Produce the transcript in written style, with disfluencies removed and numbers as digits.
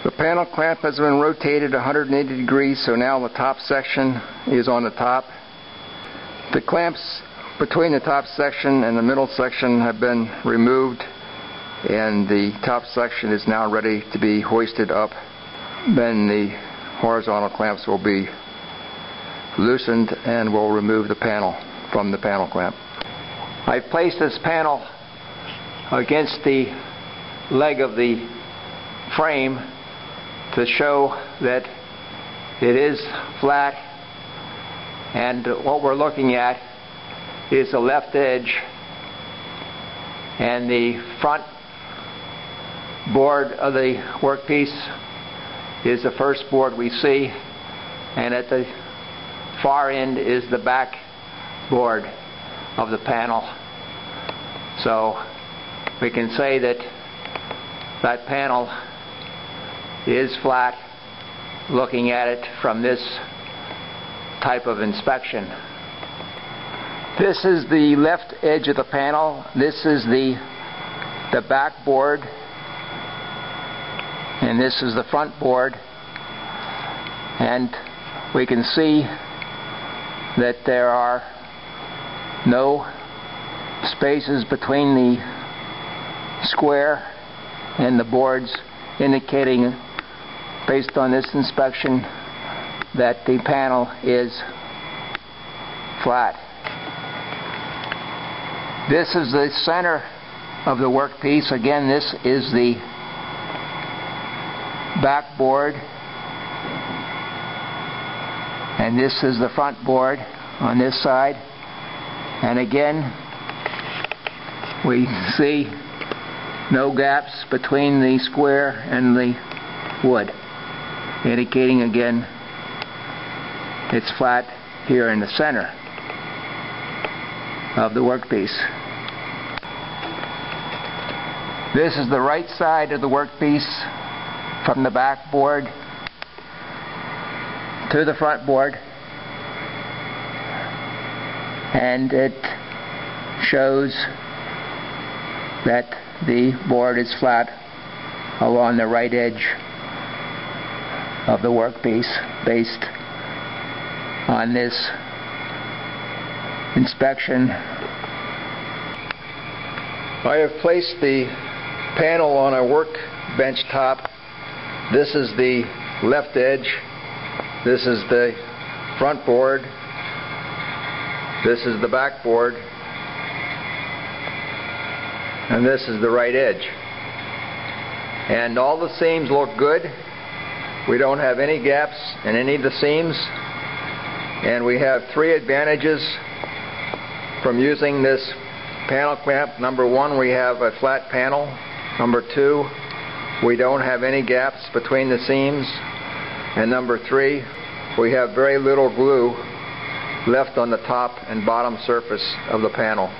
The panel clamp has been rotated 180 degrees, so now the top section is on the top. The clamps between the top section and the middle section have been removed, and the top section is now ready to be hoisted up. Then the horizontal clamps will be loosened and will remove the panel from the panel clamp. I've placed this panel against the leg of the frame to show that it is flat, and what we're looking at is the left edge, and the front board of the workpiece is the first board we see, and at the far end is the back board of the panel. So we can say that that panel is flat looking at it from this type of inspection. This is the left edge of the panel. This is the back board, and this is the front board, and we can see that there are no spaces between the square and the boards, indicating, based on this inspection, that the panel is flat. This is the center of the workpiece. Again, this is the back board, and this is the front board on this side. And again, we see no gaps between the square and the wood, indicating again it's flat here in the center of the workpiece. This is the right side of the workpiece, from the back board to the front board, and it shows that the board is flat along the right edge of the workpiece based on this inspection. I have placed the panel on a workbench top. This is the left edge, this is the front board, this is the back board, and this is the right edge. And all the seams look good. We don't have any gaps in any of the seams, and we have three advantages from using this panel clamp. Number one, we have a flat panel. Number two, we don't have any gaps between the seams. And number three, we have very little glue left on the top and bottom surface of the panel.